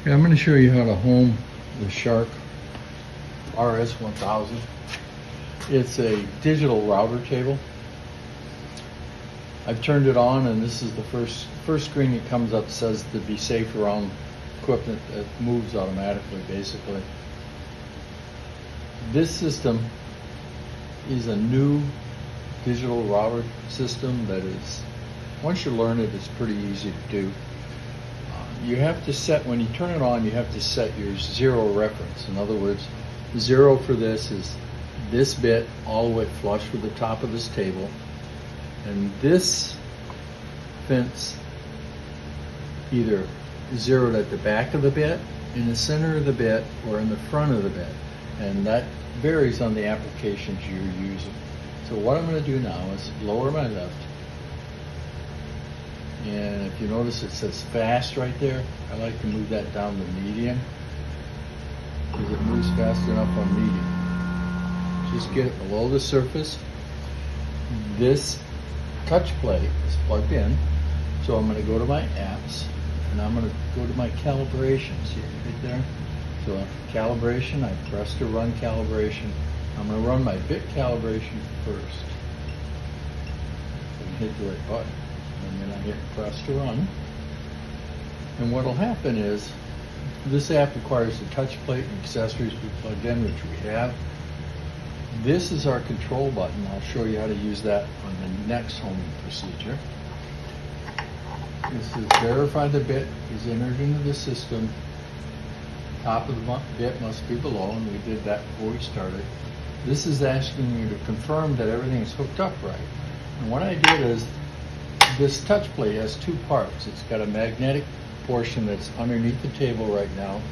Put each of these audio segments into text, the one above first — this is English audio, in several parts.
Okay, I'm going to show you how to home the Shark RS1000. It's a digital router table. I've turned it on, and this is the first screen that comes up. Says to be safe around equipment that moves automatically, basically. This system is a new digital router system that is, once you learn it, it's pretty easy to do. You have to set, when you turn it on, you have to set your zero reference. In other words, zero for this is this bit all the way flush with the top of this table, and this fence either zeroed at the back of the bit, in the center of the bit, or in the front of the bit, and that varies on the applications you're using. So what I'm going to do now is lower my lift. And if you notice it says fast right there, I like to move that down to medium because it moves fast enough on medium. Just get it below the surface. This touch plate is plugged in, so I'm going to go to my apps and I'm going to go to my calibration. See it right there? So calibration, I press to run calibration. I'm going to run my bit calibration first. And hit the right button. And then I hit press to run. And what will happen is, this app requires the touch plate and accessories we plugged in, which we have. This is our control button. I'll show you how to use that on the next homing procedure. This is verify the bit is entered into the system. Top of the bit must be below, and we did that before we started. This is asking you to confirm that everything is hooked up right. And what I did is, this touch plate has two parts. It's got a magnetic portion that's underneath the table right now,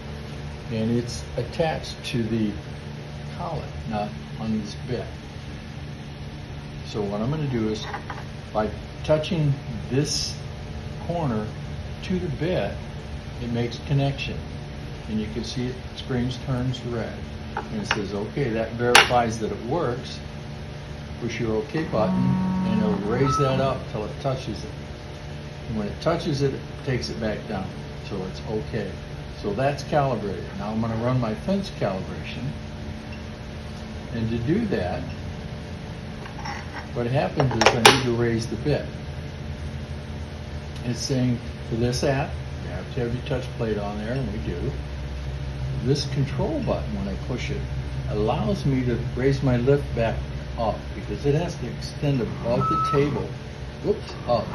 and it's attached to the collet, not on this bit. So what I'm going to do is, by touching this corner to the bit, it makes connection. And you can see it screens turns red. And it says, okay, that verifies that it works. Push your OK button, and it'll raise that up till it touches it. And when it touches it, it takes it back down. So it's OK. So that's calibrated. Now I'm going to run my fence calibration. And to do that, what happens is I need to raise the bit. It's saying for this app, you have to have your touch plate on there, and we do. This control button, when I push it, allows me to raise my lift back up because it has to extend above the table. Whoops, up.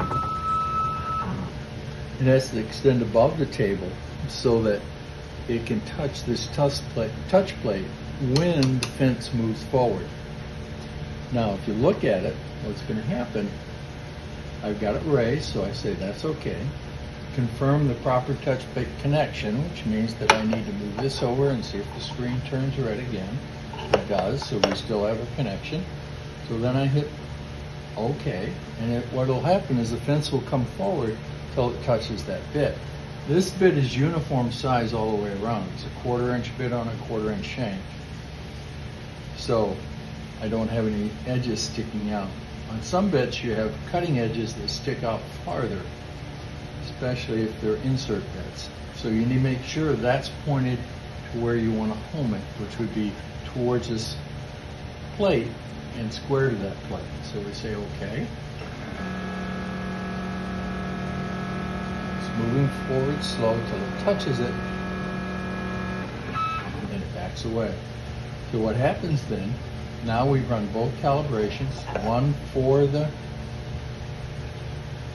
It has to extend above the table so that it can touch this touch plate when the fence moves forward. Now, if you look at it, what's going to happen, I've got it raised, so I say that's okay. Confirm the proper touch plate connection, which means that I need to move this over and see if the screen turns red again. It does, so we still have a connection. So then I hit OK, and what will happen is the fence will come forward till it touches that bit. This bit is uniform size all the way around. It's a 1/4 inch bit on a 1/4 inch shank. So I don't have any edges sticking out. On some bits you have cutting edges that stick out farther, especially if they're insert bits. So you need to make sure that's pointed to where you want to home it, which would be towards this plate and square to that plate. So we say OK. It's moving forward slow till it touches it, and then it backs away. So what happens then, now we've run both calibrations, one for the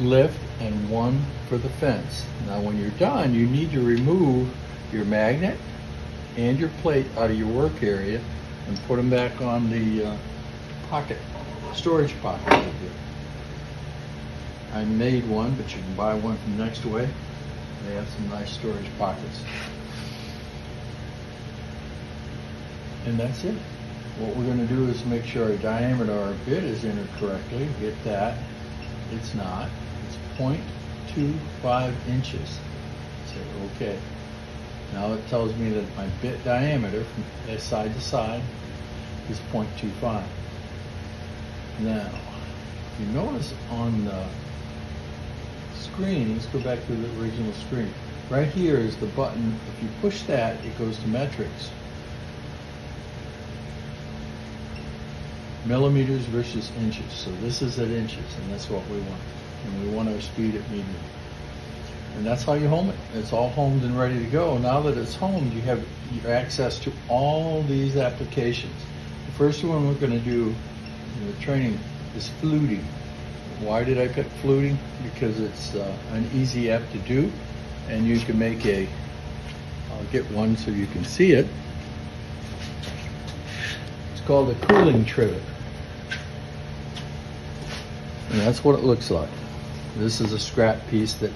lift and one for the fence. Now when you're done, you need to remove your magnet and your plate out of your work area and put them back on the pocket, storage pocket right there. I made one, but you can buy one from Next Way. They have some nice storage pockets. And that's it. What we're going to do is make sure our diameter of our bit is entered correctly. Get that. It's not. It's 0.25 inches. Say OK. Now it tells me that my bit diameter from side to side is 0.25. Now, if you notice on the screen, let's go back to the original screen. right here is the button. If you push that, it goes to metrics. Millimeters versus inches. So this is at inches, and that's what we want. And we want our speed at medium. And that's how you home it. It's all homed and ready to go. Now that it's homed, you have your access to all these applications. The first one we're going to do in the training is fluting. Why did I pick fluting? Because it's an easy app to do, and you can make I'll get one so you can see it. It's called a cooling trivet. And that's what it looks like. This is a scrap piece that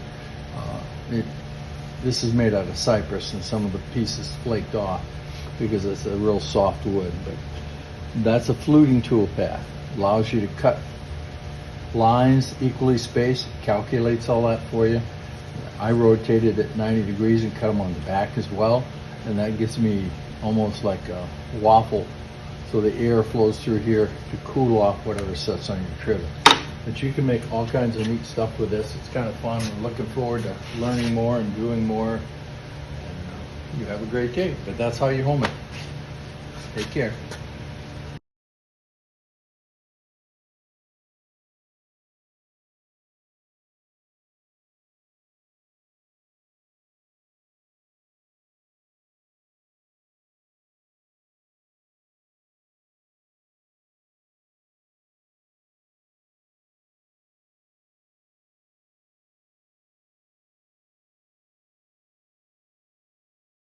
this is made out of cypress, and some of the pieces flaked off because it's a real soft wood. But that's a fluting toolpath. Allows you to cut lines equally spaced, calculates all that for you. I rotate it at 90 degrees and cut them on the back as well, and that gives me almost like a waffle, so the air flows through here to cool off whatever sits on your trivet. But you can make all kinds of neat stuff with this. It's kind of fun. I'm looking forward to learning more and doing more. And you have a great day. But that's how you home it. Take care.